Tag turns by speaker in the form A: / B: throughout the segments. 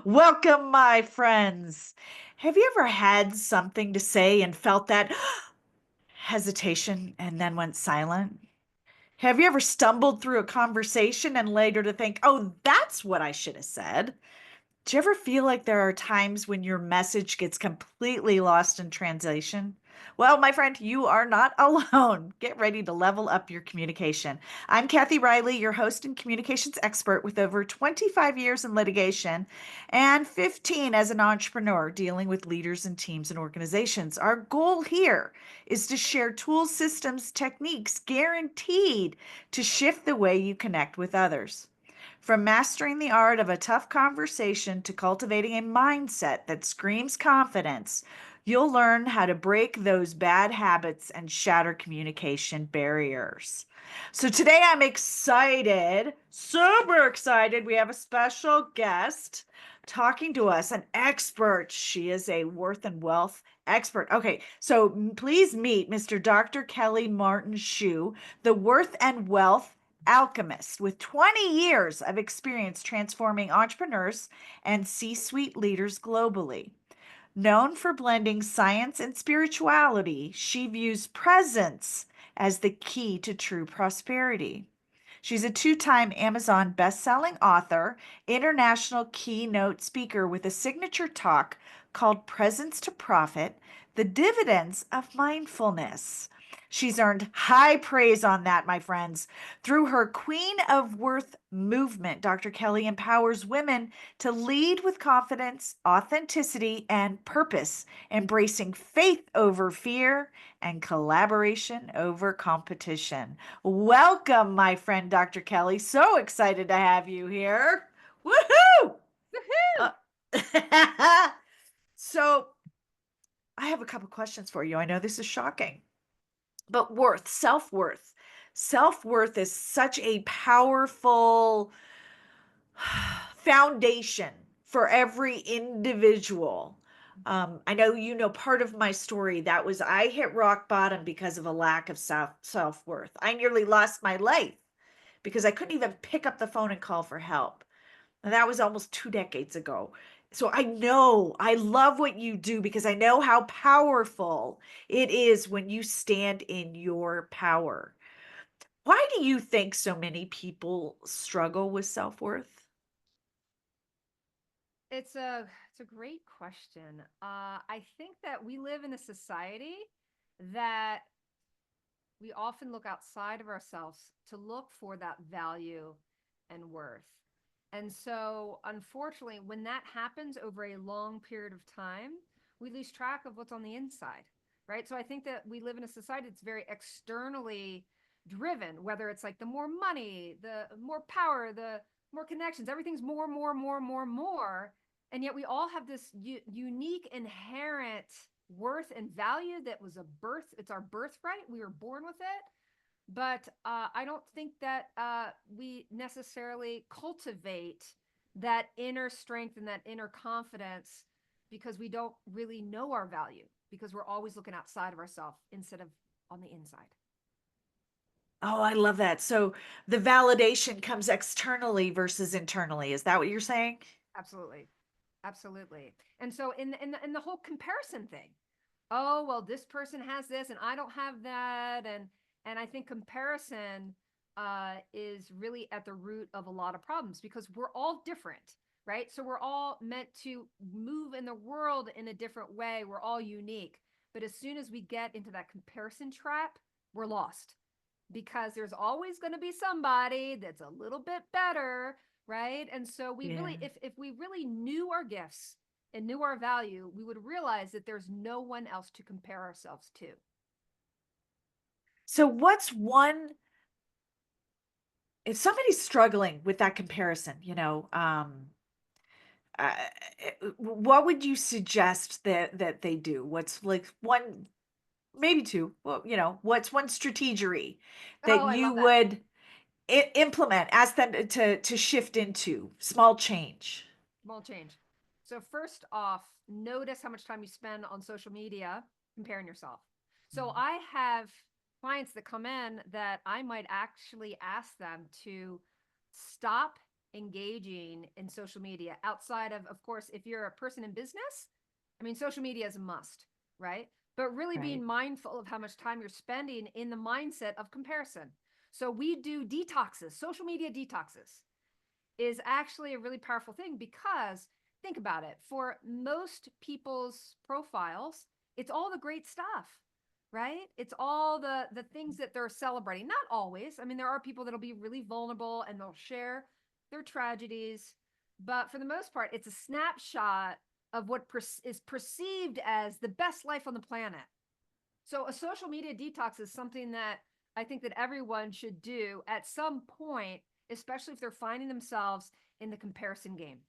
A: Welcome, my friends. Have you ever had something to say and felt that hesitation and then went silent? Have you ever stumbled through a conversation and later to think, oh, that's what I should have said? Do you ever feel like there are times when your message gets completely lost in translation? Well, my friend, you are not alone. Get ready to level up your communication. I'm Kathy Riley, your host and communications expert with over 25 years in litigation and 15 as an entrepreneur dealing with leaders and teams and organizations. Our goal here is to share tools, systems, techniques guaranteed to shift the way you connect with others. From mastering the art of a tough conversation to cultivating a mindset that screams confidence, you'll learn how to break those bad habits and shatter communication barriers. So today I'm excited, super excited. We have a special guest talking to us, an expert. She is a worth and wealth expert. Okay, so please meet Mr. Dr. Kelly Martin Shue, the worth and wealth alchemist with 20 years of experience transforming entrepreneurs and C suite leaders globally. Known for blending science and spirituality, she views presence as the key to true prosperity. She's a two-time Amazon best-selling author, international keynote speaker with a signature talk called Presence to Profit: The Dividends of Mindfulness. She's earned high praise on that, my friends. Through her Queen of Worth movement, Dr. Kelly empowers women to lead with confidence, authenticity, and purpose, embracing faith over fear and collaboration over competition. Welcome, my friend Dr. Kelly. So excited to have you here. Woohoo!
B: Woohoo!
A: Uh, so, I have a couple questions for you. I know this is shocking, but self worth. Self worth is such a powerful foundation for every individual. I know you know part of my story. That was I hit rock bottom because of a lack of self worth. I nearly lost my life because I couldn't even pick up the phone and call for help. And that was almost 2 decades ago. So I love what you do because I know how powerful it is when you stand in your power. Why do you think so many people struggle with self worth?
B: It's a great question. I think that we live in a society that we often look outside of ourselves to look for that value and worth. And so, unfortunately, when that happens over a long period of time, we lose track of what's on the inside, right? So I think that we live in a society that's very externally driven, whether it's like the more money, the more power, the more connections, everything's more, more, more, more, more. And yet we all have this unique inherent worth and value that was a birth. It's our birthright. We were born with it. But I don't think that we necessarily cultivate that inner strength and that inner confidence because we don't really know our value because we're always looking outside of ourselves instead of on the inside.
A: Oh, I love that. So the validation comes externally versus internally. Is that what you're saying?
B: Absolutely. Absolutely. And so in the whole comparison thing, oh well, this person has this and I don't have that, and I think comparison is really at the root of a lot of problems because we're all different, right? So we're all meant to move in the world in a different way. We're all unique, but as soon as we get into that comparison trap, we're lost because there's always going to be somebody that's a little bit better, right? And so we
A: Yeah.
B: really, if we really knew our gifts and knew our value, we would realize that there's no one else to compare ourselves to.
A: So what's one if somebody's struggling with that comparison, uh, what would you suggest that they do? What's like one, maybe two, well, what's one strategery that
B: Oh, I
A: you
B: love that.
A: would implement, ask them to shift into small change?
B: Small change. So first off, notice how much time you spend on social media comparing yourself. So I have clients that come in that I might actually ask them to stop engaging in social media outside of course, if you're a person in business, I mean, social media is a must, right? But really
A: Right.
B: being mindful of how much time you're spending in the mindset of comparison. So we do detoxes, social media detoxes is actually a really powerful thing because think about it. For most people's profiles, it's all the great stuff, right? It's all the things that they're celebrating. Not always. I mean, there are people that'll be really vulnerable and they'll share their tragedies, but for the most part, it's a snapshot of what is perceived as the best life on the planet. So a social media detox is something that I think that everyone should do at some point, especially if they're finding themselves in the comparison game.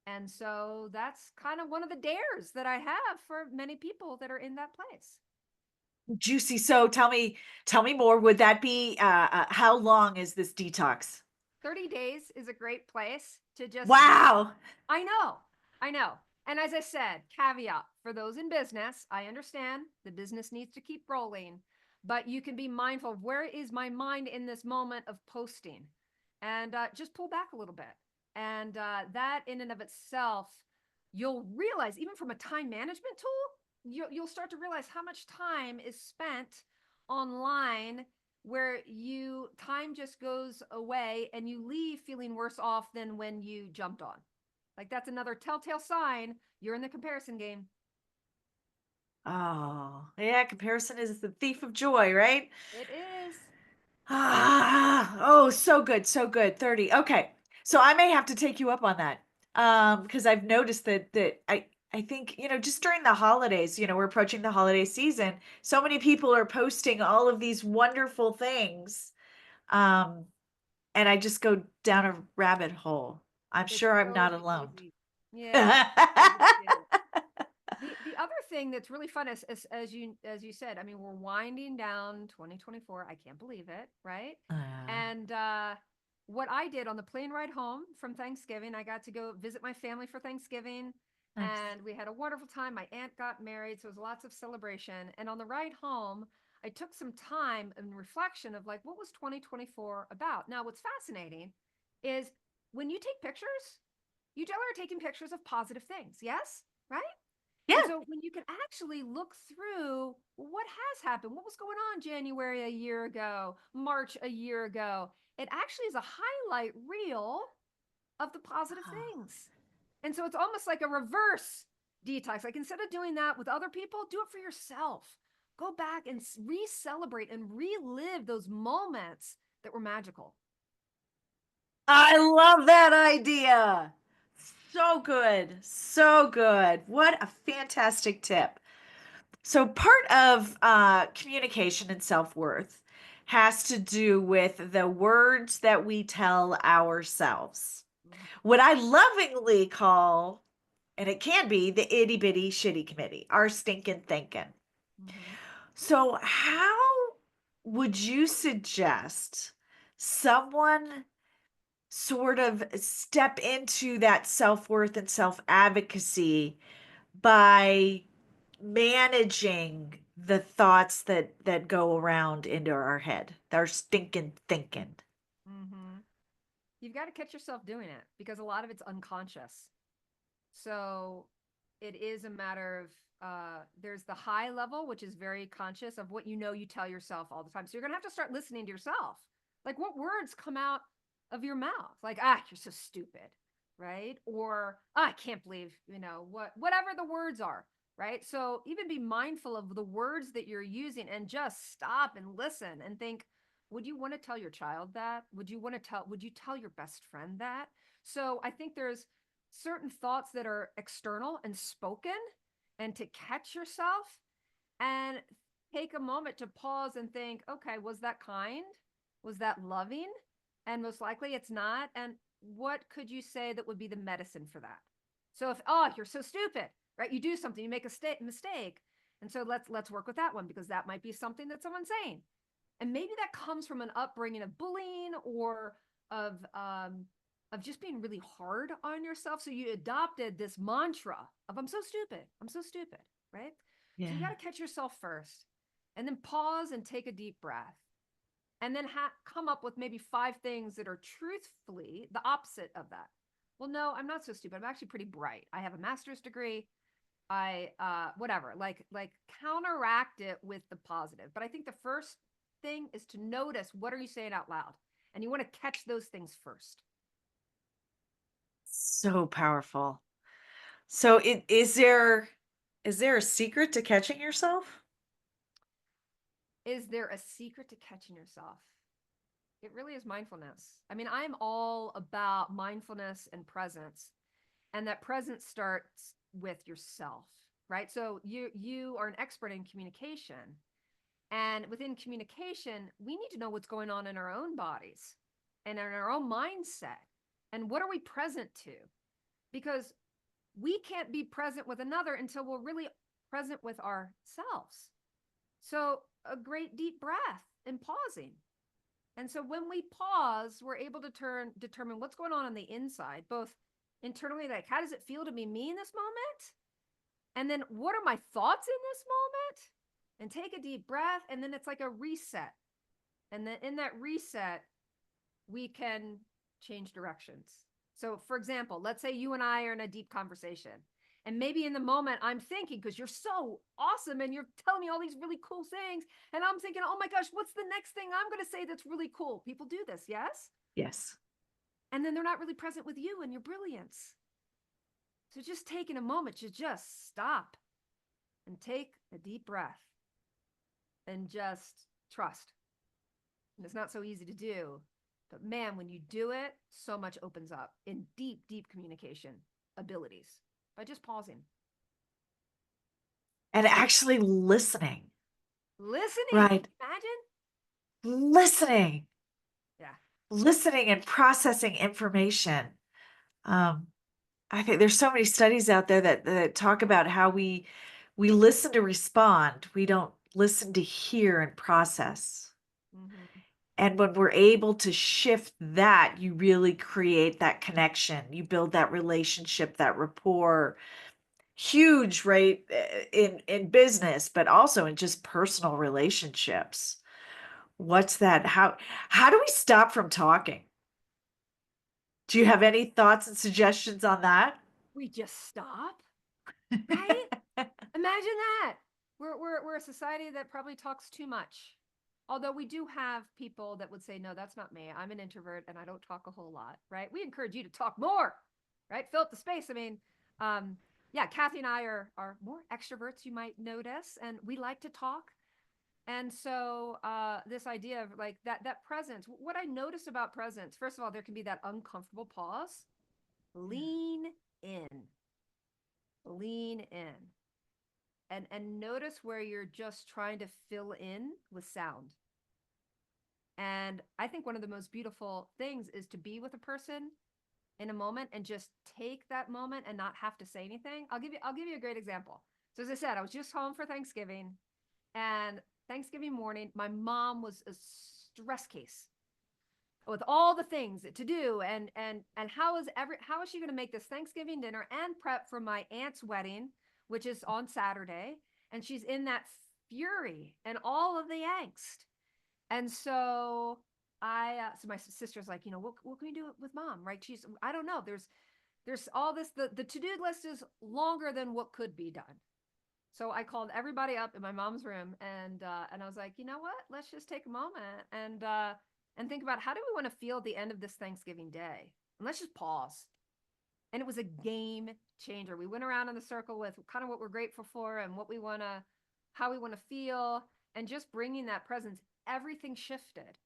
B: And so that's kind of one of the dares that I have for many people that are in that place.
A: Juicy. So tell me more. Would that be how long is this detox?
B: 30 days is a great place to just be.
A: Wow.
B: I know. I know. And as I said, caveat for those in business, I understand the business needs to keep rolling, but you can be mindful of where is my mind in this moment of posting and just pull back a little bit. And that in and of itself, you'll realize, even from a time management tool, you'll start to realize how much time is spent online where you time just goes away and you leave feeling worse off than when you jumped on. Like that's another telltale sign you're in the comparison game.
A: Oh, yeah, comparison is the thief of joy, right?
B: It is.
A: Ah, oh, so good, so good. 30. Okay. So I may have to take you up on that. Because I've noticed that I think, just during the holidays, we're approaching the holiday season, so many people are posting all of these wonderful things. Um, and I just go down a rabbit hole. I'm
B: It's
A: sure I'm
B: so
A: not alone.
B: easy. Yeah, I do too. The other thing that's really fun is as you said, I mean, we're winding down 2024. I can't believe it, right?
A: Uh,
B: And what I did on the plane ride home from Thanksgiving, I got to go visit my family for Thanksgiving,
A: nice.
B: and we had a wonderful time. My aunt got married, so it was lots of celebration. And on the ride home, I took some time and reflection of like, what was 2024 about? Now, what's fascinating is when you take pictures, you generally are taking pictures of positive things, yes? Right? And
A: Yeah.
B: so when you can actually look through what has happened, what was going on January a year ago, March a year ago, it actually is a highlight reel of the positive
A: Oh.
B: things. And so it's almost like a reverse detox. Like instead of doing that with other people, do it for yourself. Go back and re celebrate and relive those moments that were magical.
A: I love that idea. So good. So good. What a fantastic tip. So, part of communication and self worth has to do with the words that we tell ourselves. What I lovingly call, and it can be the itty bitty shitty committee, our stinking thinking.
B: Mm-hmm.
A: So, how would you suggest someone sort of step into that self-worth and self-advocacy by managing the thoughts that go around into our head, our stinking thinking?
B: Mm-hmm. You've got to catch yourself doing it because a lot of it's unconscious. So it is a matter of there's the high level, which is very conscious of what you tell yourself all the time. So you're gonna have to start listening to yourself. Like what words come out of your mouth? Like, you're so stupid, right? Or I can't believe, whatever the words are, right? So even be mindful of the words that you're using and just stop and listen and think, would you want to tell your child that? Would you tell your best friend that? So I think there's certain thoughts that are external and spoken, and to catch yourself and take a moment to pause and think, okay, was that kind? Was that loving? And most likely it's not. And what could you say that would be the medicine for that? So if, you're so stupid, right? You do something, you make a mistake. And so let's work with that one because that might be something that someone's saying. And maybe that comes from an upbringing of bullying or of um, of just being really hard on yourself. So you adopted this mantra of I'm so stupid, I'm so stupid, right? So you
A: Yeah.
B: got to catch yourself first, and then pause and take a deep breath, and then come up with maybe 5 things that are truthfully the opposite of that. Well, no, I'm not so stupid. I'm actually pretty bright. I have a master's degree. I whatever, like counteract it with the positive. But I think the first thing is to notice what are you saying out loud, and you want to catch those things first.
A: So powerful. So is there a secret to catching yourself?
B: Is there a secret to catching yourself? It really is mindfulness. I mean, I'm all about mindfulness and presence, and that presence starts with yourself, right? So you are an expert in communication, and within communication, we need to know what's going on in our own bodies and in our own mindset, and what are we present to? Because we can't be present with another until we're really present with ourselves. So a great deep breath and pausing. And so when we pause, we're able to determine what's going on the inside, both internally, like how does it feel to be me in this moment? And then what are my thoughts in this moment? And take a deep breath. And then it's like a reset. And then in that reset, we can change directions. So, for example, let's say you and I are in a deep conversation. And maybe in the moment I'm thinking, because you're so awesome and you're telling me all these really cool things. And I'm thinking, oh my gosh, what's the next thing I'm going to say that's really cool? People do this, yes?
A: Yes.
B: And then they're not really present with you and your brilliance. So just taking a moment to just stop and take a deep breath and just trust. And it's not so easy to do. But man, when you do it, so much opens up in deep, deep communication abilities by just pausing.
A: And actually listening,
B: Listening.
A: right?
B: Imagine.
A: Listening,
B: Yeah.
A: listening and processing information. Um, I think there's so many studies out there that talk about how we listen to respond. We don't listen to hear and process.
B: Mm-hmm.
A: And when we're able to shift that, you really create that connection. You build that relationship, that rapport. Huge, right? In business, but also in just personal relationships. What's that? How do we stop from talking? Do you have any thoughts and suggestions on that?
B: We just stop, right? Imagine that. We're a society that probably talks too much. Although we do have people that would say, no, that's not me. I'm an introvert and I don't talk a whole lot, right? We encourage you to talk more, right? Fill up the space. I mean, um, yeah, Kathy and I are more extroverts, you might notice, and we like to talk. And so this idea of like that presence, what I notice about presence, first of all, there can be that uncomfortable pause. Lean in, lean in. And notice where you're just trying to fill in with sound. And I think one of the most beautiful things is to be with a person in a moment and just take that moment and not have to say anything. I'll give you a great example. So as I said, I was just home for Thanksgiving, and Thanksgiving morning, my mom was a stress case with all the things to do, and how is she going to make this Thanksgiving dinner and prep for my aunt's wedding, which is on Saturday, and she's in that fury and all of the angst. And so so my sister's like, what can we do with mom, right? I don't know. There's all this. The to do list is longer than what could be done. So I called everybody up in my mom's room, and I was like, you know what? Let's just take a moment and think about how do we want to feel at the end of this Thanksgiving day, and let's just pause. And it was a game changer. We went around in the circle with kind of what we're grateful for and how we want to feel, and just bringing that presence. Everything shifted.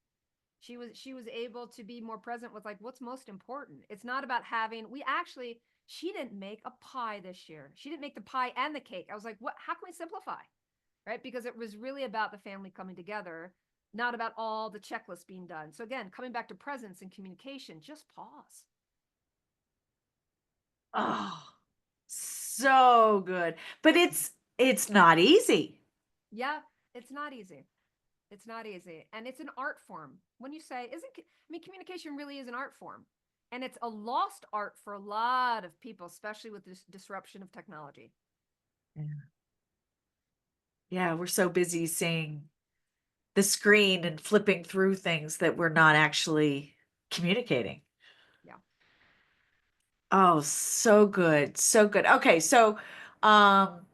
B: She was able to be more present with like what's most important. It's not about having. She didn't make a pie this year. She didn't make the pie and the cake. I was like, what? How can we simplify? Right? Because it was really about the family coming together, not about all the checklists being done. So again, coming back to presence and communication, just pause.
A: Oh, so good. But it's not easy.
B: Yeah, it's not easy. It's not easy. And it's an art form. When you say, communication really is an art form. And it's a lost art for a lot of people, especially with this disruption of technology.
A: Yeah. Yeah, we're so busy saying the screen and flipping through things that we're not actually communicating.
B: Yeah.
A: Oh, so good. So good. Okay, so um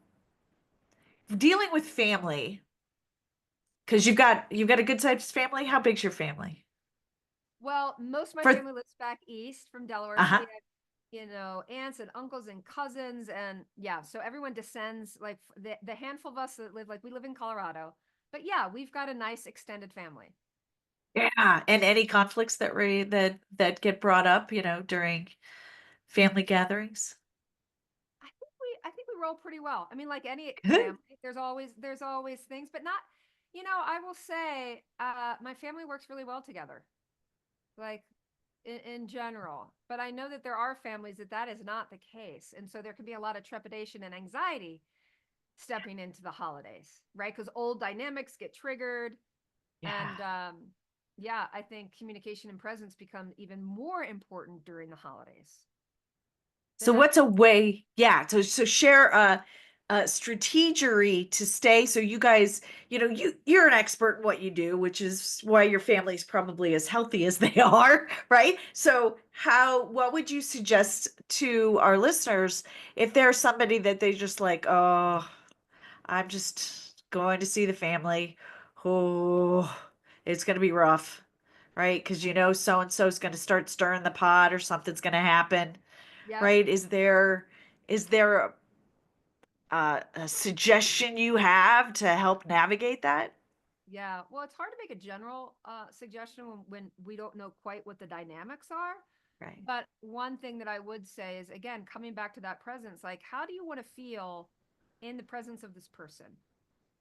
A: dealing with family, because you've got a good sized family. How big's your family?
B: Well, most of my
A: For
B: family lives back east from Delaware, so we
A: uh-huh.
B: have, aunts and uncles and cousins, and yeah, so everyone descends like the handful of us that live, like we live in Colorado, but yeah, we've got a nice extended family.
A: Yeah. And any conflicts that get brought up, during family gatherings?
B: I think we roll pretty well. I mean, like any
A: Good.
B: family, there's always things, but not, I will say, my family works really well together, like in general. But I know that there are families that is not the case, and so there can be a lot of trepidation and anxiety stepping into the holidays, right? Because old dynamics get triggered,
A: Yeah.
B: and yeah, I think communication and presence become even more important during the holidays
A: So
B: than ever.
A: what's a way, yeah, so share a strategery to stay so you guys, you're an expert in what you do, which is why your family's probably as healthy as they are, right? So what would you suggest to our listeners if there's somebody that they just like, oh, I'm just going to see the family. Oh, it's going to be rough, right? Because so and so is going to start stirring the pot or something's going to happen,
B: Yep.
A: right? Is there a suggestion you have to help navigate that?
B: Yeah. Well, it's hard to make a general suggestion when we don't know quite what the dynamics are.
A: Right.
B: But one thing that I would say is, again, coming back to that presence, like, how do you want to feel in the presence of this person?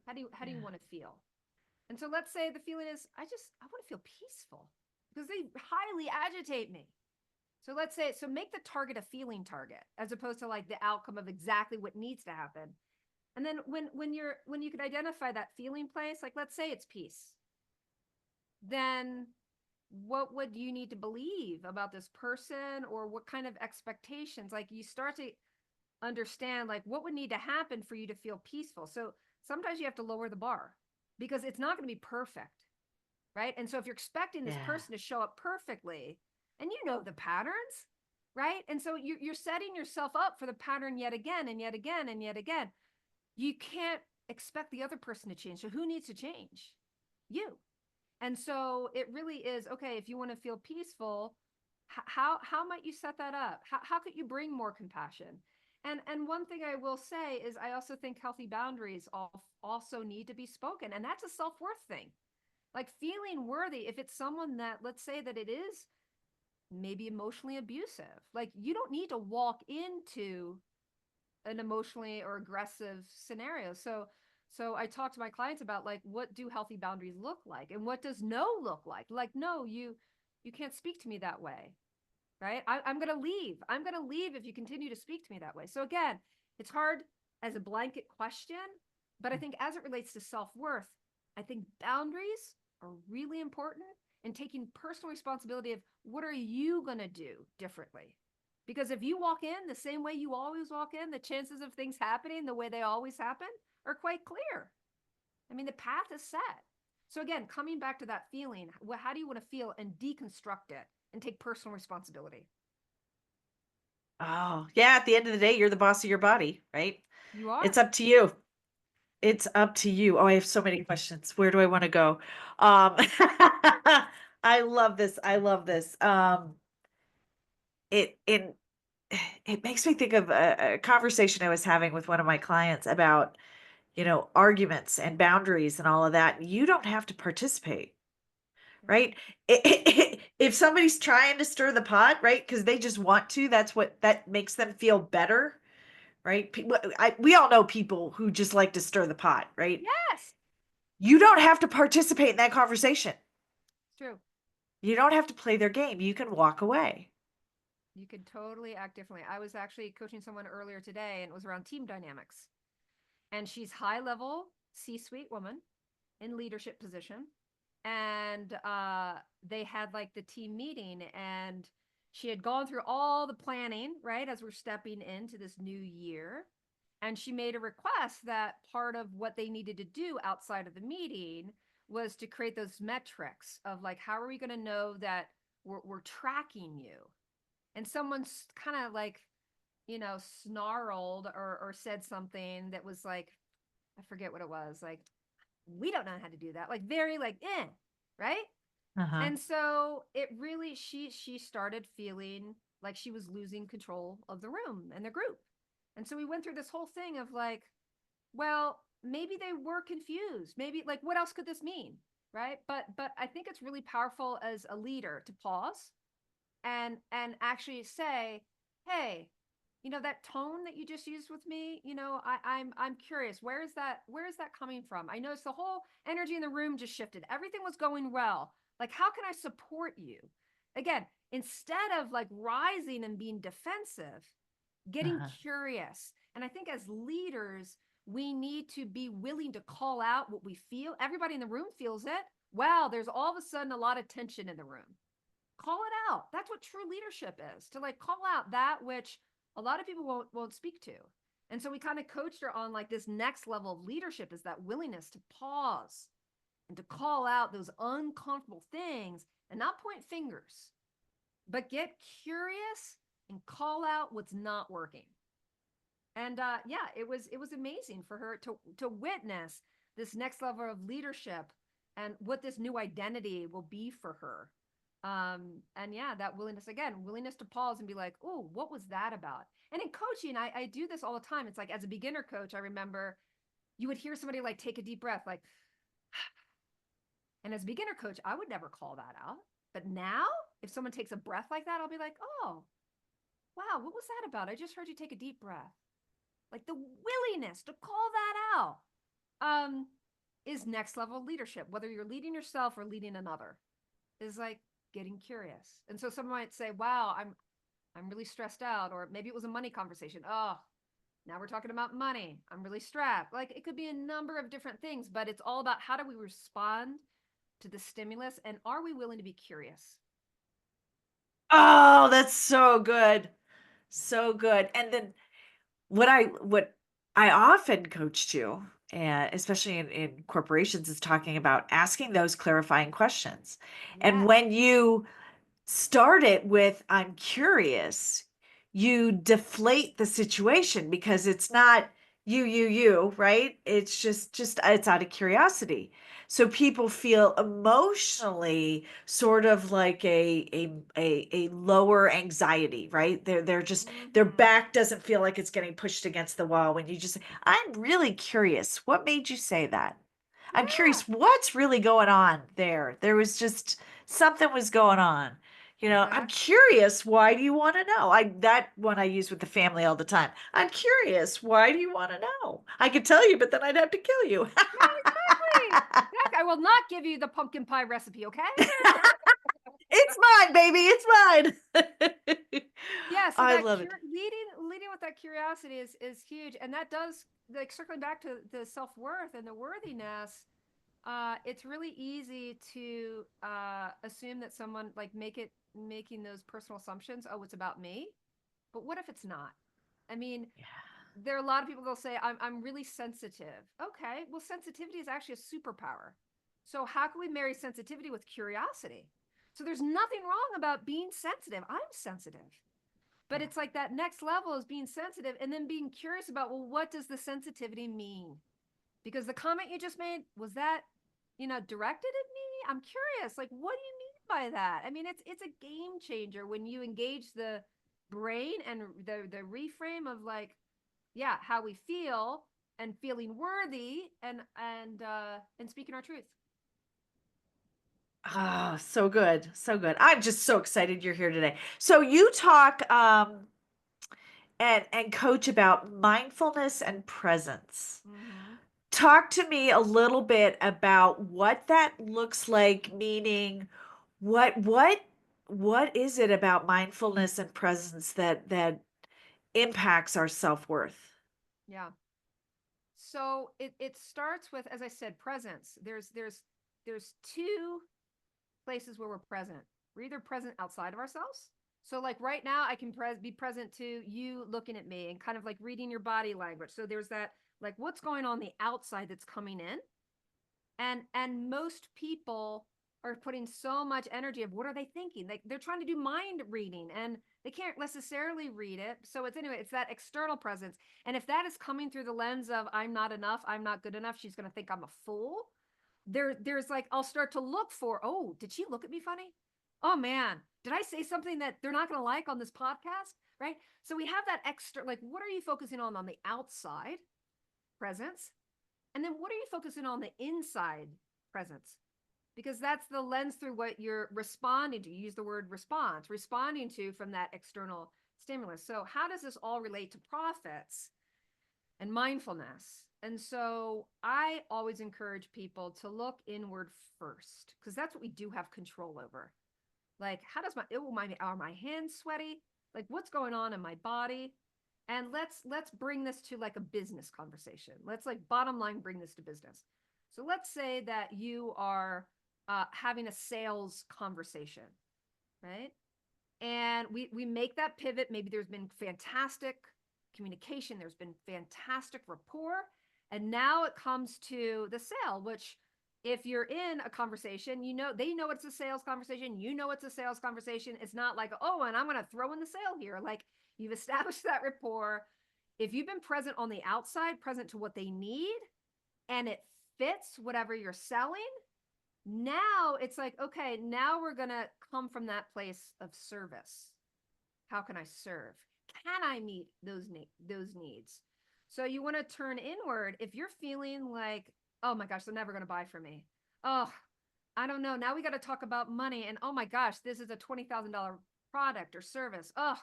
B: How do you
A: Yeah.
B: want to feel? And so let's say the feeling is, I want to feel peaceful because they highly agitate me. So let's say, so make the target a feeling target as opposed to like the outcome of exactly what needs to happen. And then when you can identify that feeling place, like let's say it's peace, then what would you need to believe about this person, or what kind of expectations? Like you start to understand like what would need to happen for you to feel peaceful. So sometimes you have to lower the bar because it's not going to be perfect, right? And so if you're expecting this
A: Yeah.
B: person to show up perfectly, and you know the patterns, right? And so you're setting yourself up for the pattern yet again and yet again and yet again. You can't expect the other person to change. So who needs to change? You. And so it really is okay. If you want to feel peaceful, how might you set that up? How could you bring more compassion? And one thing I will say is I also think healthy boundaries also need to be spoken, and that's a self-worth thing. Like feeling worthy, if it's someone that, let's say that it is maybe emotionally abusive, like you don't need to walk into an emotionally or aggressive scenario. So I talk to my clients about like, what do healthy boundaries look like, and what does no look like? Like, no, you can't speak to me that way, right? I'm gonna leave. I'm gonna leave if you continue to speak to me that way. So again, it's hard as a blanket question, but I think as it relates to self-worth, I think boundaries are really important, and taking personal responsibility of what are you gonna do differently. Because if you walk in the same way you always walk in, the chances of things happening the way they always happen are quite clear. I mean, the path is set. So again, coming back to that feeling, how do you want to feel, and deconstruct it and take personal responsibility?
A: Oh, yeah. At the end of the day, you're the boss of your body, right?
B: You
A: It's
B: are.
A: up to you. It's up to you. Oh, I have so many questions. Where do I want to go? Um, I love this. I love this. It in it makes me think of a conversation I was having with one of my clients about, arguments and boundaries and all of that. You don't have to participate,
B: Yeah.
A: right? If somebody's trying to stir the pot, right, because they just want to, that makes them feel better, right? We all know people who just like to stir the pot, right?
B: Yes.
A: You don't have to participate in that conversation.
B: It's true.
A: You don't have to play their game. You can walk away.
B: You could totally act differently. I was actually coaching someone earlier today, and it was around team dynamics. And she's high level C-suite woman in leadership position. And they had like the team meeting, and she had gone through all the planning, right, as we're stepping into this new year. And she made a request that part of what they needed to do outside of the meeting was to create those metrics of like, how are we going to know that we're tracking you? And someone's kind of like, snarled or said something that was like, I forget what it was. Like, we don't know how to do that. Like very like, right?
A: Uh-huh.
B: And so it really, she started feeling like she was losing control of the room and the group. And so we went through this whole thing of like, well, maybe they were confused. Maybe like, what else could this mean? Right. But I think it's really powerful as a leader to pause and actually say, hey, that tone that you just used with me, I'm curious, where is that coming from? I noticed the whole energy in the room just shifted. Everything was going well. Like, how can I support you? Again, instead of like rising and being defensive, getting
A: Uh-huh.
B: curious. And I think as leaders, we need to be willing to call out what we feel. Everybody in the room feels it. Wow, there's all of a sudden a lot of tension in the room. Call it out. That's what true leadership is, to like call out that which a lot of people won't speak to. And so we kind of coached her on like this next level of leadership, is that willingness to pause and to call out those uncomfortable things and not point fingers, but get curious and call out what's not working. And yeah, it was amazing for her to witness this next level of leadership and what this new identity will be for her. And yeah, that willingness to pause and be like, oh, what was that about? And in coaching, I do this all the time. It's like, as a beginner coach, I remember you would hear somebody like take a deep breath, like, and as a beginner coach, I would never call that out. But now, if someone takes a breath like that, I'll be like, oh, wow, what was that about? I just heard you take a deep breath. Like the willingness to call that out um, is next level leadership. Whether you're leading yourself or leading another, is like getting curious. And so someone might say, "Wow, I'm really stressed out," or maybe it was a money conversation. Oh, now we're talking about money. I'm really strapped. Like it could be a number of different things, but it's all about how do we respond to the stimulus, and are we willing to be curious?
A: Oh, that's so good. So good. And then what I often coach to, and especially in corporations, is talking about asking those clarifying questions. And
B: Yes.
A: when you start it with "I'm curious," you deflate the situation because it's not you, right? It's just it's out of curiosity. So people feel emotionally sort of like a lower anxiety, right? They're just, their
B: Mm-hmm.
A: back doesn't feel like it's getting pushed against the wall when you just say, "I'm really curious. What made you say that? I'm
B: Yeah.
A: curious what's really going on there." There was just something was going on. "I'm
B: Exactly.
A: curious. Why do you want to know?" That one I use with the family all the time. "I'm curious. Why do you want to know? I could tell you, but then I'd have to kill you."
B: Yeah, exactly. Exactly. I will not give you the pumpkin pie recipe, okay?
A: It's mine, baby. It's mine.
B: Yeah, so
A: I
B: that
A: love it.
B: leading with that curiosity is huge, and that does, like, circling back to the self-worth and the worthiness. It's really easy to assume that someone like making those personal assumptions. Oh, it's about me. But what if it's not? I mean,
A: Yeah.
B: there are a lot of people that'll say, I'm really sensitive. Okay, well, sensitivity is actually a superpower. So how can we marry sensitivity with curiosity? So there's nothing wrong about being sensitive. I'm sensitive. But
A: Yeah.
B: it's like that next level is being sensitive and then being curious about, well, what does the sensitivity mean? Because the comment you just made, was that, directed at me? I'm curious. Like, what do you mean by that? I mean, it's a game changer when you engage the brain and the reframe of like, yeah, how we feel and feeling worthy and speaking our truth.
A: Oh, so good. So good. I'm just so excited you're here today. So you talk and coach about mindfulness and presence.
B: Mm-hmm.
A: Talk to me a little bit about what that looks like, meaning what is it about mindfulness and presence that impacts our self-worth?
B: Yeah. So it starts with, as I said, presence. There's two places where we're present. We're either present outside of ourselves. So like right now, I can be present to you looking at me and kind of like reading your body language. So there's that, like, what's going on the outside that's coming in. And most people are putting so much energy of what are they thinking? They're trying to do mind reading and they can't necessarily read it. So it's anyway, it's that external presence. And if that is coming through the lens of I'm not enough, I'm not good enough, she's going to think I'm a fool. There's like I'll start to look for, oh, did she look at me funny? Oh man, did I say something that they're not going to like on this podcast? Right? So we have that extra, like, what are you focusing on the outside presence? And then what are you focusing on the inside presence? Because that's the lens through what you're responding to. You use the word response, responding to from that external stimulus. So, how does this all relate to profits and mindfulness? And so, I always encourage people to look inward first, because that's what we do have control over. Like, how does are my hands sweaty? Like, what's going on in my body? And let's bring this to like a business conversation. Let's like bottom line bring this to business. So let's say that you are having a sales conversation, right? And we make that pivot. Maybe there's been fantastic communication, there's been fantastic rapport, and now it comes to the sale, which if you're in a conversation, you know they know it's a sales conversation, you know it's a sales conversation. It's not like, oh, and I'm going to throw in the sale here. Like, you've established that rapport. If you've been present on the outside, present to what they need, and it fits whatever you're selling, now it's like, okay, now we're going to come from that place of service. How can I serve? Can I meet those needs? So you want to turn inward. If you're feeling like, oh my gosh, they're never going to buy from me. Oh, I don't know. Now we got to talk about money. And oh my gosh, this is a $20,000 product or service. Oh,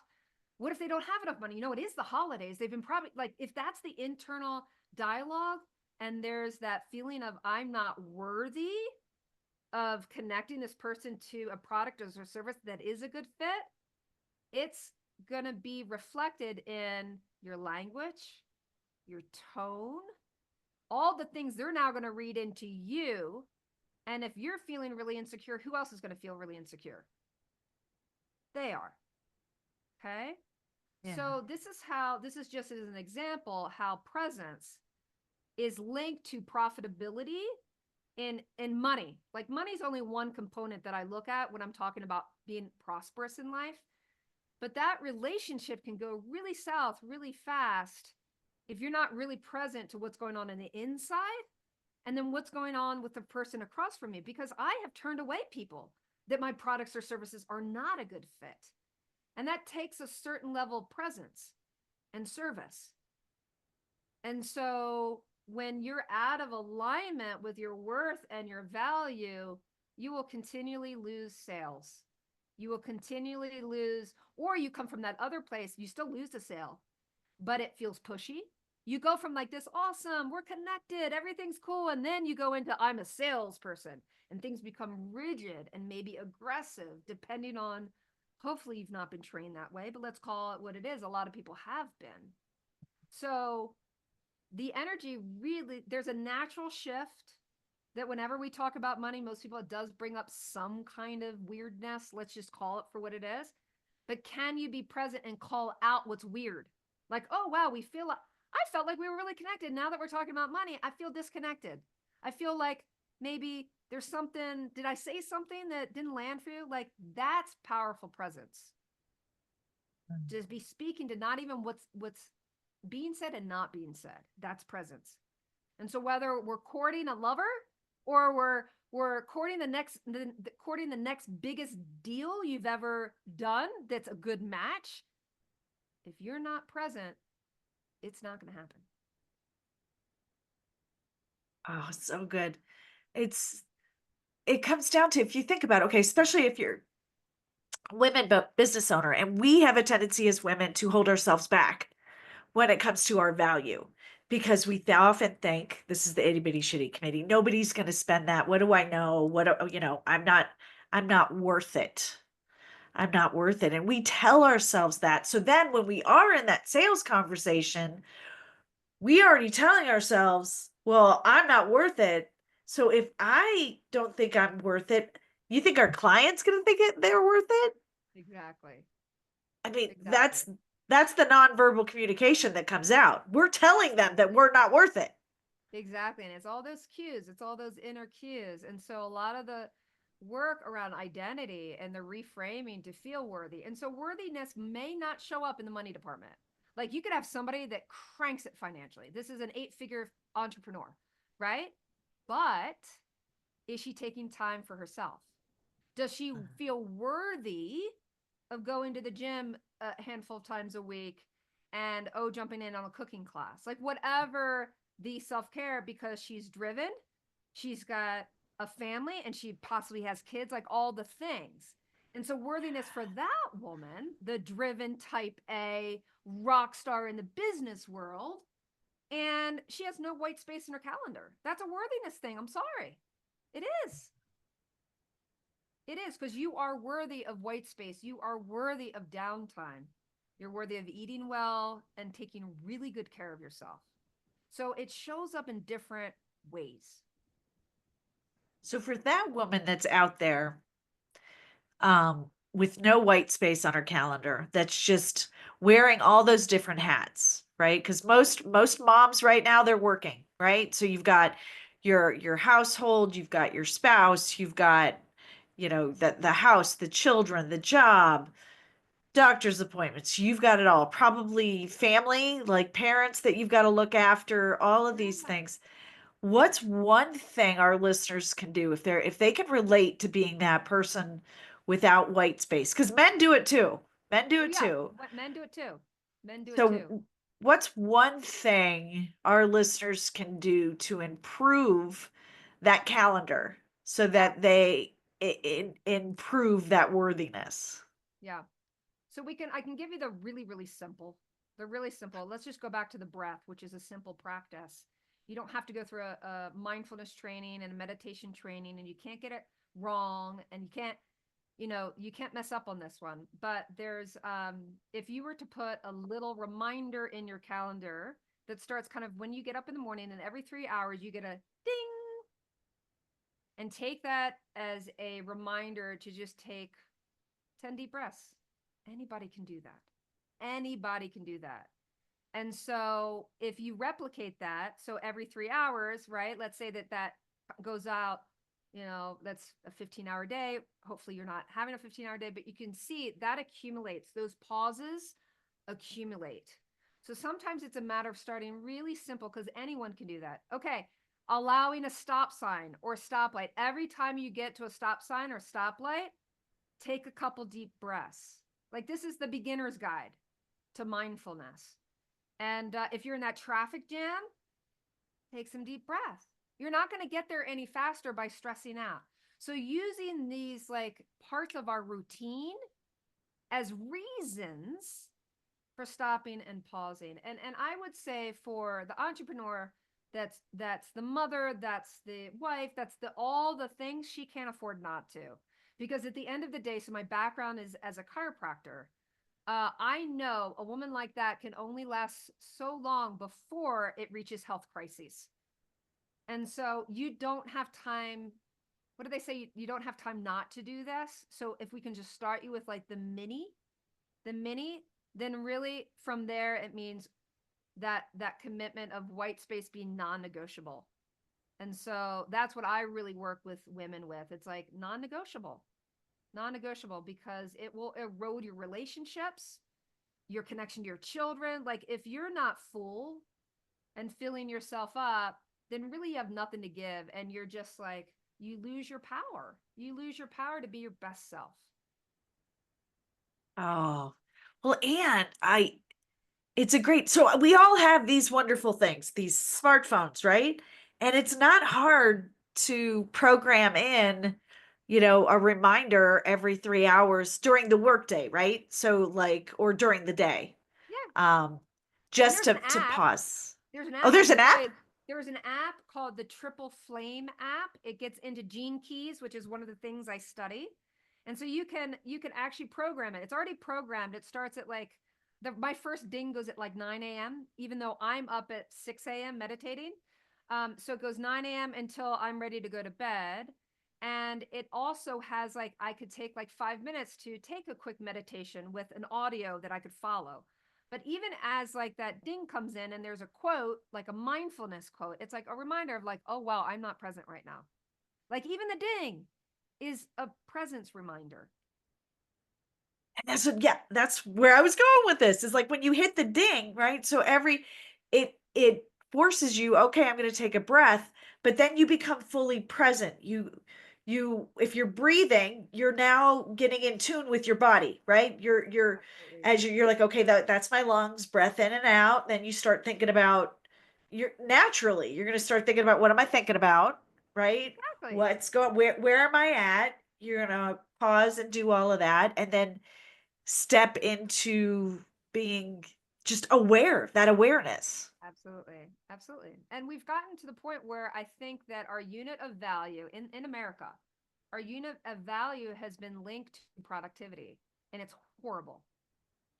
B: what if they don't have enough money? You know, it is the holidays. They've been probably like, if that's the internal dialogue and there's that feeling of I'm not worthy of connecting this person to a product or service that is a good fit, it's going to be reflected in your language, your tone, all the things they're now going to read into you. And if you're feeling really insecure, who else is going to feel really insecure? They are. Okay.
A: Yeah.
B: So this is just as an example, how presence is linked to profitability in money. Like, money is only one component that I look at when I'm talking about being prosperous in life. But that relationship can go really south really fast if you're not really present to what's going on in the inside and then what's going on with the person across from me. Because I have turned away people that my products or services are not a good fit. And that takes a certain level of presence and service. And so when you're out of alignment with your worth and your value, you will continually lose sales. You will continually lose, or you come from that other place, you still lose the sale, but it feels pushy. You go from like this, awesome, we're connected, everything's cool. And then you go into, I'm a salesperson, and things become rigid and maybe aggressive, depending on, hopefully you've not been trained that way, but let's call it what it is. A lot of people have been. So the energy really, there's a natural shift that whenever we talk about money, most people, it does bring up some kind of weirdness. Let's just call it for what it is. But can you be present and call out what's weird? Like, oh, wow, I felt like we were really connected. Now that we're talking about money, I feel disconnected. I feel like maybe there's something, did I say something that didn't land for you? Like, that's powerful presence. Just be speaking to not even what's being said and not being said. That's presence. And so whether we're courting a lover or we're courting courting the next biggest deal you've ever done that's a good match, if you're not present, it's not going to happen.
A: Oh, so good. It comes down to, if you think about it, okay, especially if you're women but business owner, and we have a tendency as women to hold ourselves back when it comes to our value, because we often think this is the itty bitty shitty committee. Nobody's going to spend that. What do I know? I'm not worth it. I'm not worth it. And we tell ourselves that. So then when we are in that sales conversation, we already telling ourselves, well, I'm not worth it. So if I don't think I'm worth it, you think our client's going to think they're worth it?
B: Exactly.
A: I mean,
B: Exactly.
A: that's the nonverbal communication that comes out. We're telling them that we're not worth it.
B: Exactly. And it's all those cues, it's all those inner cues. And so a lot of the work around identity and the reframing to feel worthy. And so worthiness may not show up in the money department. Like you could have somebody that cranks it financially. This is an 8-figure entrepreneur, right? But is she taking time for herself? Does she feel worthy of going to the gym a handful of times a week and jumping in on a cooking class, like whatever the self-care, because she's driven, she's got a family, and she possibly has kids, like all the things. And so worthiness for that woman, the driven type A rock star in the business world, and she has no white space in her calendar, that's a worthiness thing. I'm sorry, it is. It is, because you are worthy of white space. You are worthy of downtime. You're worthy of eating well and taking really good care of yourself. So it shows up in different ways.
A: So for that woman that's out there, with no white space on her calendar, that's just wearing all those different hats, right? Because most moms right now, they're working, right? So you've got your household, you've got your spouse, you've got, the house, the children, the job, doctor's appointments, you've got it all. Probably family, like parents that you've got to look after, all of these
B: Yeah.
A: things. What's one thing our listeners can do if they can relate to being that person without white space? Because men do it too. Men do
B: Oh
A: it
B: yeah,
A: too.
B: what men do it too. Men do it too.
A: So what's one thing our listeners can do to improve that calendar so
B: Yeah.
A: that they improve that worthiness?
B: Yeah. So I can give you the really, really simple. They're really simple. Let's just go back to the breath, which is a simple practice. You don't have to go through a mindfulness training and a meditation training, and you can't get it wrong, and you can't mess up on this one. But there's if you were to put a little reminder in your calendar that starts kind of when you get up in the morning, and every 3 hours you get a ding, and take that as a reminder to just take 10 deep breaths. Anybody can do that. Anybody can do that. And so if you replicate that, so every 3 hours, right? Let's say that goes out, that's a 15-hour day. Hopefully you're not having a 15-hour day, but you can see that accumulates. Those pauses accumulate. So sometimes it's a matter of starting really simple, because anyone can do that. Okay, allowing a stop sign or stoplight. Every time you get to a stop sign or stoplight, take a couple deep breaths. Like this is the beginner's guide to mindfulness. And if you're in that traffic jam, take some deep breath. You're not going to get there any faster by stressing out. So using these like parts of our routine as reasons for stopping and pausing. And I would say for the entrepreneur, that's the mother, that's the wife, that's the all the things she can't afford not to. Because at the end of the day, so my background is as a chiropractor. I know a woman like that can only last so long before it reaches health crises. And so you don't have time. What do they say? You don't have time not to do this. So if we can just start you with like the mini, then really from there it means that commitment of white space being non-negotiable. And so that's what I really work with women with. It's like non-negotiable, non-negotiable, because it will erode your relationships, your connection to your children. Like if you're not full and filling yourself up, then really you have nothing to give. And you're just like, you lose your power. You lose your power to be your best self.
A: Oh, well, and it's a great, so we all have these wonderful things, these smartphones, right? And it's not hard to program in, a reminder every 3 hours during the workday, right? So like, or during the day,
B: Yeah.
A: um,
B: And
A: just
B: there's an
A: to
B: app.
A: pause.
B: There's an
A: Oh,
B: app. Let
A: there's
B: me
A: an
B: tell
A: app?
B: you, there is an app called the Triple Flame app. It gets into gene keys, which is one of the things I study. And so you can actually program it. It's already programmed. It starts at like my first ding goes at like 9 a.m., even though I'm up at 6 a.m. meditating. So it goes 9 a.m. until I'm ready to go to bed. And it also has I could take like 5 minutes to take a quick meditation with an audio that I could follow. But even as like that ding comes in and there's a quote, like a mindfulness quote, it's like a reminder of like, oh, wow, I'm not present right now. Like even the ding is a presence reminder.
A: And that's what, yeah, that's where I was going with this. Is like when you hit the ding, right? So it forces you, okay, I'm going to take a breath, but then you become fully present. You if you're breathing, you're now getting in tune with your body, right? You're
B: Absolutely.
A: as you're like, okay, that's my lungs, breath in and out. Then you start thinking about you're going to start thinking about, what am I thinking about, right?
B: Exactly.
A: What's going, where am I at? You're going to pause and do all of that, and then step into being just aware, that awareness.
B: Absolutely. Absolutely. And we've gotten to the point where I think that our unit of value in America, our unit of value has been linked to productivity. And it's horrible.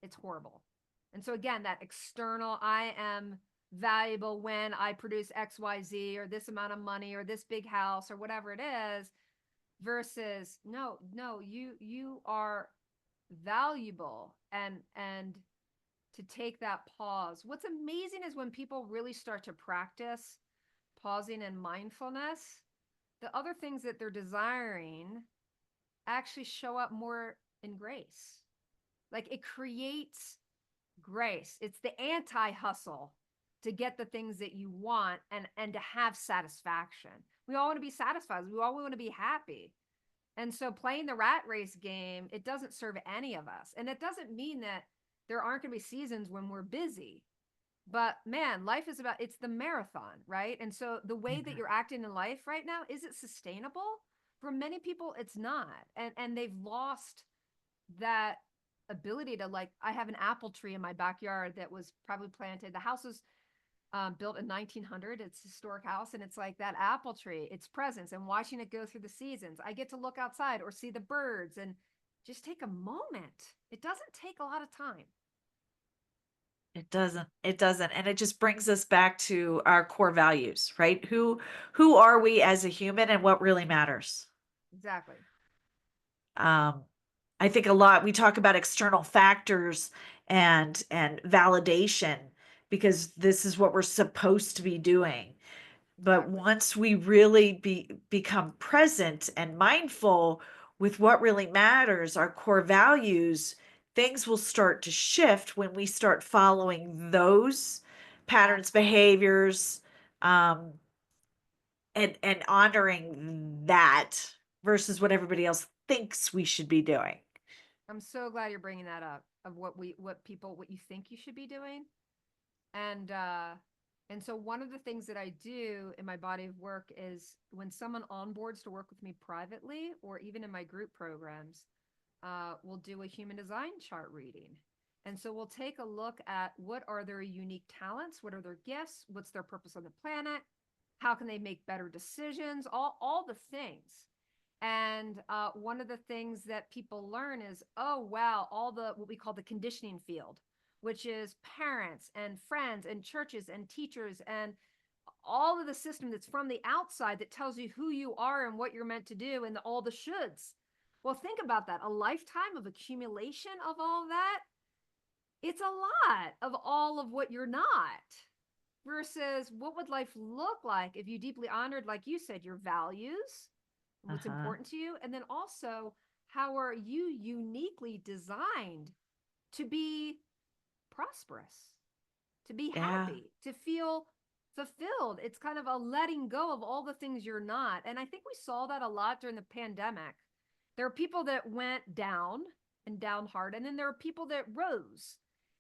B: It's horrible. And so again, that external, I am valuable when I produce XYZ or this amount of money or this big house or whatever it is, versus no, you are valuable. And to take that pause. What's amazing is when people really start to practice pausing and mindfulness, the other things that they're desiring actually show up more in grace. Like it creates grace. It's the anti-hustle to get the things that you want and to have satisfaction. We all want to be satisfied. We all want to be happy. And so playing the rat race game, it doesn't serve any of us. And it doesn't mean that there aren't going to be seasons when we're busy. But man, life is about it's the marathon, right? And so the way that
A: Amen.
B: you're acting in life right now, is it sustainable? For many people, it's not. And they've lost that ability to like, I have an apple tree in my backyard that was probably planted. The house was built in 1900. It's a historic house. And it's like that apple tree, its presence and watching it go through the seasons. I get to look outside or see the birds and just take a moment. It doesn't take a lot of time.
A: It doesn't, and it just brings us back to our core values, right? Who are we as a human, and what really matters?
B: Exactly.
A: um I think a lot we talk about external factors and validation, because this is what we're supposed to be doing. But
B: Exactly.
A: once we really become present and mindful with what really matters, our core values, things will start to shift when we start following those patterns,
B: Absolutely.
A: behaviors, um, and honoring that versus what everybody else thinks we should be doing.
B: I'm so glad you're bringing that up of what you think you should be doing. And and so one of the things that I do in my body of work is when someone onboards to work with me privately or even in my group programs, we'll do a human design chart reading. And so we'll take a look at what are their unique talents, what are their gifts, what's their purpose on the planet, how can they make better decisions, all the things. And one of the things that people learn is, oh wow, all the what we call the conditioning field, which is parents and friends and churches and teachers and all of the system that's from the outside that tells you who you are and what you're meant to do and all the shoulds. Well, think about that. A lifetime of accumulation of all that, it's a lot of all of what you're not, versus what would life look like if you deeply honored, like you said, your values and what's
A: Uh-huh.
B: important to you. And then also, how are you uniquely designed to be prosperous, to be
A: Yeah.
B: happy, to feel fulfilled? It's kind of a letting go of all the things you're not. And I think we saw that a lot during the pandemic. There are people that went down and down hard, and then there are people that rose.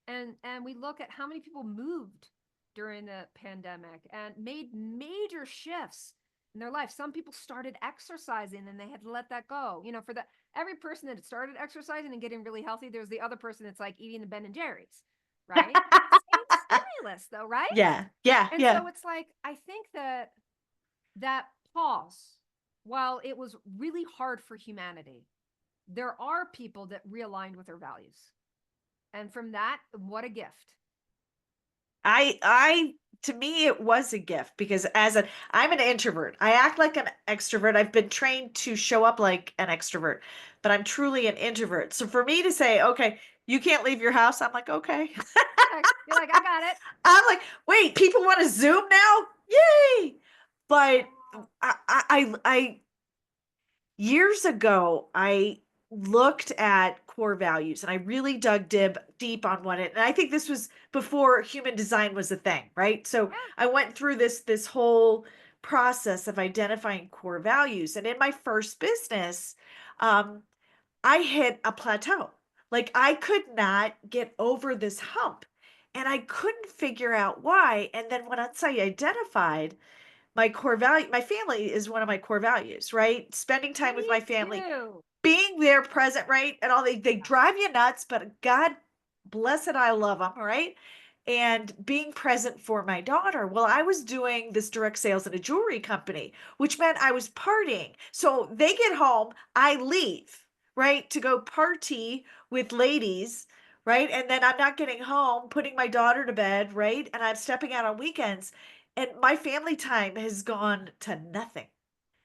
B: And we look at how many people moved during the pandemic and made major shifts in their life. Some people started exercising and they had to let that go. You know, for the every person that started exercising and getting really healthy, there's the other person that's like eating the Ben and Jerry's, right? Same stimulus though, right?
A: Yeah, yeah,
B: And
A: yeah.
B: so it's like I think that that pause, while it was really hard for humanity, there are people that realigned with their values. And from that, what a gift.
A: I to me it was a gift, because I'm an introvert. I act like an extrovert. I've been trained to show up like an extrovert, but I'm truly an introvert. So for me to say, okay, You can't leave your house. I'm like, okay.
B: You're like, I got it.
A: I'm like, wait, people want to Zoom now? Yay! But
B: Yeah.
A: I years ago, I looked at core values and I really dug deep on what it, and I think this was before human design was a thing, right? So
B: Yeah.
A: I went through this whole process of identifying core values. And in my first business, um, I hit a plateau. Like I could not get over this hump. And I couldn't figure out why. And then once I identified my core value, my family is one of my core values, right? Spending time with my
B: Me
A: family,
B: too.
A: being there present, right? And all they drive you nuts, but God bless it, I love them, right? And being present for my daughter. Well, I was doing this direct sales at a jewelry company, which meant I was partying. So they get home, I leave, right, to go party with ladies, right? And then I'm not getting home, putting my daughter to bed, right? And I'm stepping out on weekends. And my family time has gone to nothing.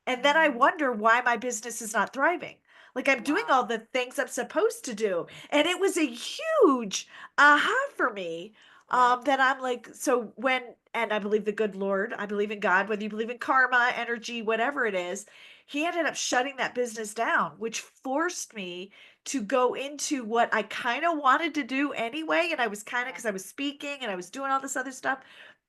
A: And then I
B: Mm,
A: wonder why my business is not thriving. Like I'm doing all
B: wow.
A: the things I'm supposed to do. And it was a huge aha for me.
B: Yep.
A: That I'm like, so when, and I believe the good Lord, I believe in God, whether you believe in karma, energy, whatever it is, he ended up shutting that business down, which forced me to go into what I kind of wanted to do anyway. And I was kind of,
B: Yeah.
A: because I was speaking and I was doing all this other stuff.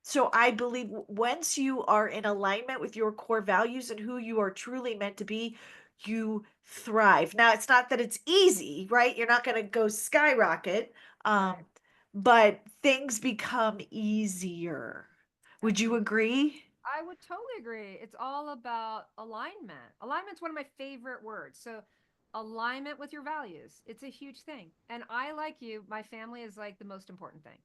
A: So I believe once you are in alignment with your core values and who you are truly meant to be, you thrive. Now, it's not that it's easy, right? You're not going to go skyrocket, um,
B: Right.
A: but things become easier. Would you
B: Absolutely.
A: agree?
B: I would totally agree. It's all about alignment. Alignment's one of my favorite words. So, alignment with your values. It's a huge thing. And I, like you, my family is like the most important thing,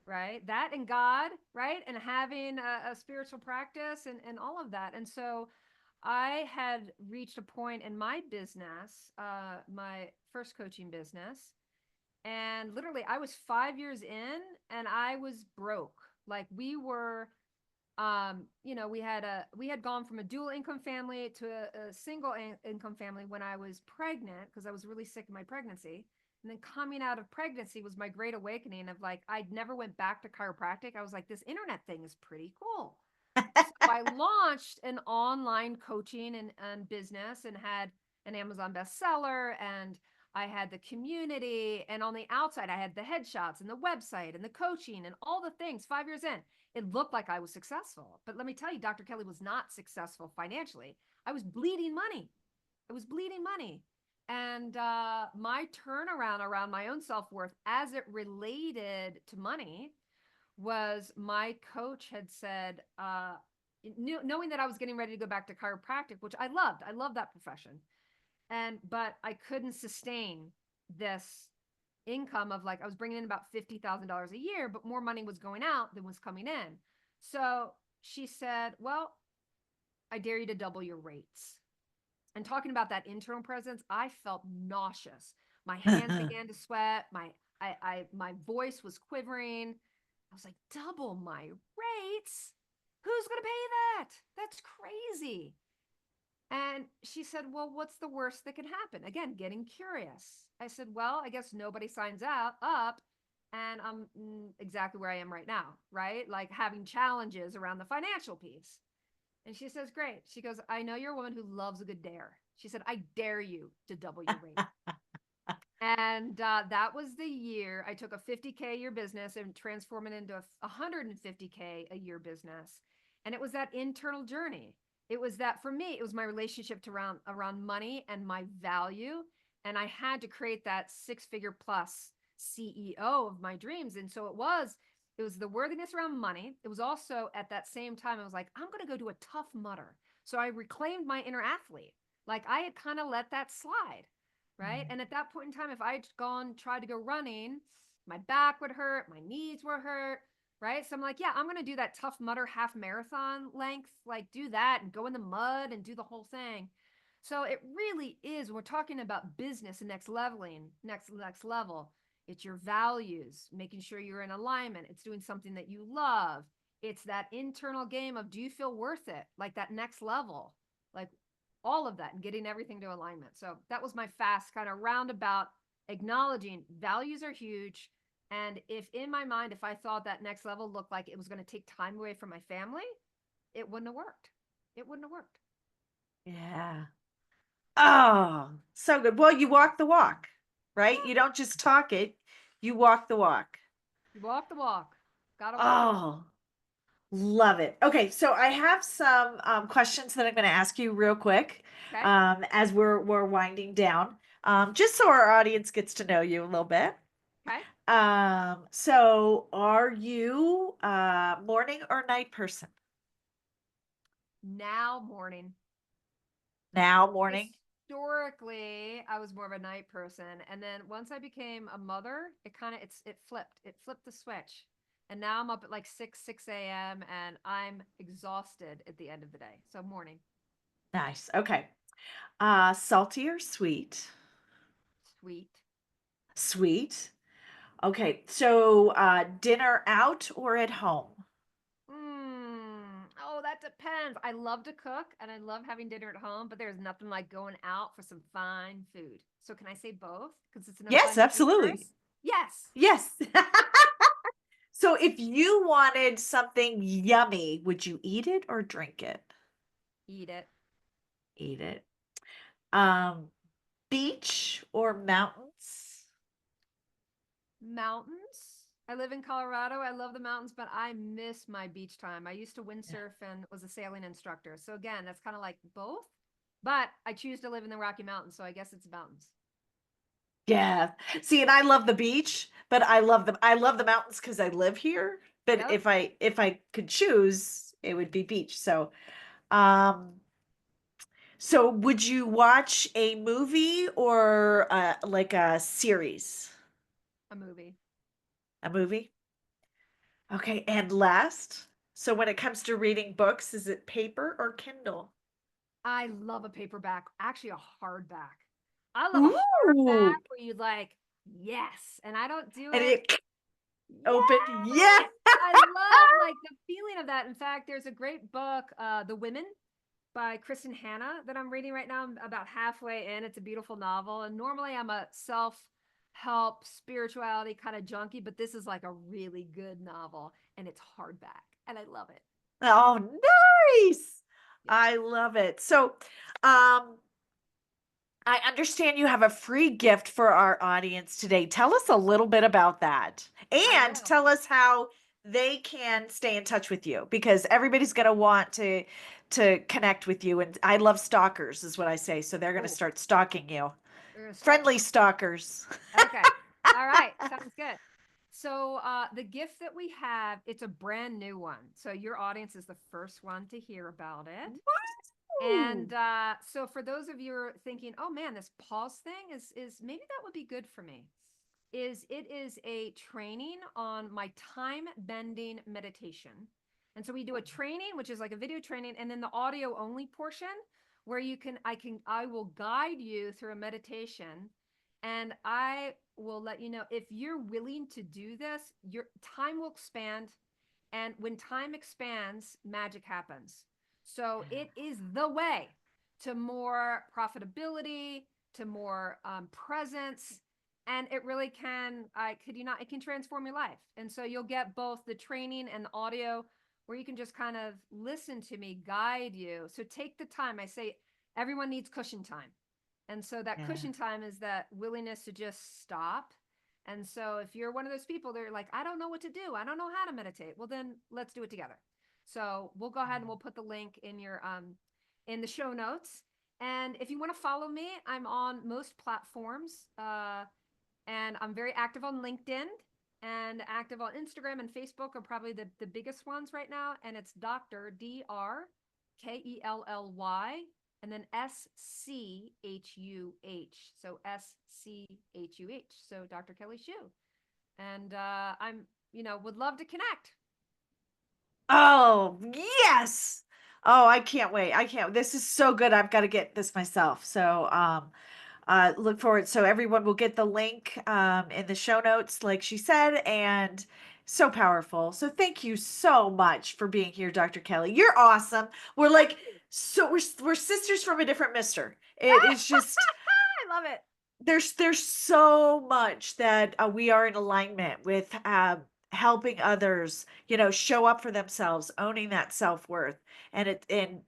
B: right? That and God, right? And having a spiritual practice and all of that. And so, I had reached a point in my business, my first coaching business, and literally I was 5 years in and I was broke. Like we were we had gone from a dual income family to a single income family when I was pregnant because I was really sick in my pregnancy. And then coming out of pregnancy was my great awakening of like I'd never went back to chiropractic. I was like, this internet thing is pretty cool. So I launched an online coaching and business and had an Amazon bestseller, and I had the community, and on the outside I had the headshots and the website and the coaching and all the things. 5 years in, it looked like I was successful. But let me tell you, Dr. Kelly was not successful financially. I was bleeding money. I was bleeding money. And my turnaround around my own self worth as it related to money was my coach had said, knowing that I was getting ready to go back to chiropractic, which I loved. I love that profession. But I couldn't sustain this income of like, I was bringing in about $50,000 a year, but more money was going out than was coming in. So she said, well, I dare you to double your rates. And talking about that internal presence, I felt nauseous. My hands began to sweat. My voice was quivering. I was like, double my rates? Who's going to pay that? That's crazy. And she said, well, what's the worst that can happen? Again, getting curious. I said, well, I guess nobody signs up and I'm exactly where I am right now, right? Like having challenges around the financial piece. And she says, great. She goes, I know you're a woman who loves a good dare. She said, I dare you to double your rate. And that was the year I took a 50K a year business and transformed it into a 150K a year business. And it was that internal journey. It was that for me, it was my relationship to around money and my value. And I had to create that 6-figure plus CEO of my dreams. And so it was the worthiness around money. It was also at that same time, I was like, I'm going to go do a tough mutter. So I reclaimed my inner athlete. Like I had kind of let that slide, right? And at that point in time, if I'd tried to go running, my back would hurt, my knees were hurt, right? So I'm like, yeah, I'm going to do that tough mutter half marathon length, like do that and go in the mud and do the whole thing. So it really is, when we're talking about business and next leveling, next level, it's your values, making sure you're in alignment. It's doing something that you love. It's that internal game of, do you feel worth it? Like that next level, like all of that and getting everything to alignment. So that was my fast kind of roundabout acknowledging values are huge. And if in my mind, if I thought that next level looked like it was going to take time away from my family, it wouldn't have worked. It wouldn't have worked.
A: Yeah. Oh, so good. Well, you walk the walk, right?
B: Yeah.
A: You don't just talk it, you walk the walk.
B: You walk the walk. Gotta walk it.
A: Oh, love it. Okay, so I have some questions that I'm going to ask you real quick
B: Okay.
A: as we're winding down, just so our audience gets to know you a little bit.
B: Okay.
A: So are you morning or night person?
B: Now morning.
A: Now morning?
B: Historically, I was more of a night person, and then once I became a mother, it flipped. It flipped the switch, and now I'm up at like 6 a.m. and I'm exhausted at the end of the day. So morning.
A: Nice. Okay. Salty or sweet?
B: Sweet.
A: Sweet. Okay. So dinner out or at home?
B: Oh, that depends. I love to cook and I love having dinner at home, but there's nothing like going out for some fine food. So can I say both? Because it's an
A: Yes,
B: abundant
A: absolutely.
B: universe. Yes.
A: Yes. So if you wanted something yummy, would you eat it or drink it?
B: Eat it.
A: Eat it. Um, beach or mountains?
B: Mountains. I live in Colorado. I love the mountains, but I miss my beach time. I used to windsurf and was a sailing instructor. So again, that's kind of like both. But I choose to live in the Rocky Mountains, so I guess it's mountains.
A: Yeah. See, and I love the beach, but I love the mountains because I live here. But
B: Yep.
A: if I could choose, it would be beach. Um, so would you watch a movie or like a series?
B: A movie.
A: A movie? Okay, and last, so when it comes to reading books, is it paper or Kindle?
B: I love a paperback, actually a hardback. I love a hardback
A: Ooh,
B: where you like, yes, and I don't do
A: and
B: it.
A: it open, yeah.
B: Yes, I love like the feeling of that. In fact, there's a great book, The Women by Kristen Hanna that I'm reading right now. I'm about halfway in. It's a beautiful novel, and normally I'm a self-help spirituality kind of junkie, but this is like a really good novel, and it's hardback, and I love it.
A: Oh, nice.
B: Yeah,
A: I love it. Um, I understand you have a free gift for our audience today. Tell us a little bit about that.
B: I
A: And
B: will.
A: tell us how they can stay in touch with you because everybody's going to want to connect with you and I love stalkers is what I say. So they're going to
B: Oh,
A: start stalking you.
B: we're gonna start.
A: Friendly stalkers.
B: Okay. All right. Sounds good. So the gift that we have, it's a brand new one. So your audience is the first one to hear about it.
A: Woo!
B: And so for those of you who are thinking, oh man, this pause thing is maybe that would be good for me. It is a training on my time bending meditation. And so we do a training, which is like a video training, and then the audio only portion where I will guide you through a meditation and I will let you know if you're willing to do this, your time will expand. And when time expands, magic happens. So it is the way to more profitability, to more presence. And it really can, I could you not, it can transform your life. And so you'll get both the training and the audio where you can just kind of listen to me guide you. So take the time. I say everyone needs cushion time. And so that
A: Yeah.
B: cushion time is that willingness to just stop. And so if you're one of those people that are like, I don't know what to do, I don't know how to meditate, well then let's do it together. So we'll go ahead and we'll put the link in your in the show notes. And if you want to follow me, I'm on most platforms. And I'm very active on LinkedIn and active on Instagram and Facebook are probably the biggest ones right now. And it's Dr. DrKelly and then SCHUH. So SCHUH. So Dr. Kelly Shu. And would love to connect.
A: Oh, yes. Oh, I can't wait. I can't. This is so good. I've got to get this myself. Look forward. So everyone will get the link in the show notes, like she said, and so powerful. So thank you so much for being here, Dr. Kelly. You're awesome. We're
B: Thank
A: like
B: you.
A: so we're sisters from a different mister. It is just
B: I love it.
A: there's so much that we are in alignment with, helping others, show up for themselves, owning that self-worth, and it and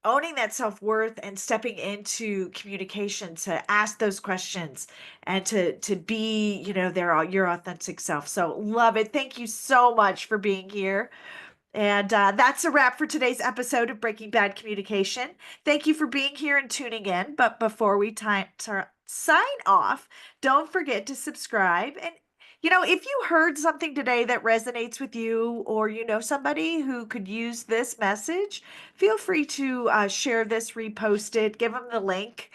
A: owning that self-worth and stepping into communication to ask those questions and to be, your authentic self. So love it. Thank you so much for being here. And that's a wrap for today's episode of Breaking Bad Communication. Thank you for being here and tuning in. But before we sign off, don't forget to subscribe. And, if you heard something today that resonates with you, or you know somebody who could use this message, feel free to share this, repost it, give them the link.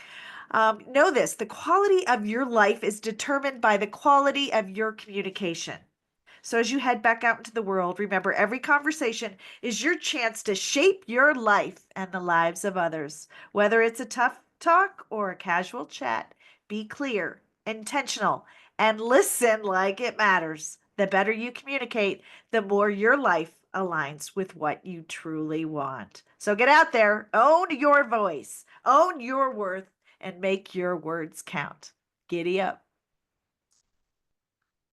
A: Know this: the quality of your life is determined by the quality of your communication. So as you head back out into the world, remember every conversation is your chance to shape your life and the lives of others. Whether it's a tough talk or a casual chat, be clear, intentional, and listen like it matters. The better you communicate, the more your life aligns with what you truly want. So get out there, own your voice, own your worth, and make your words count. Giddy up.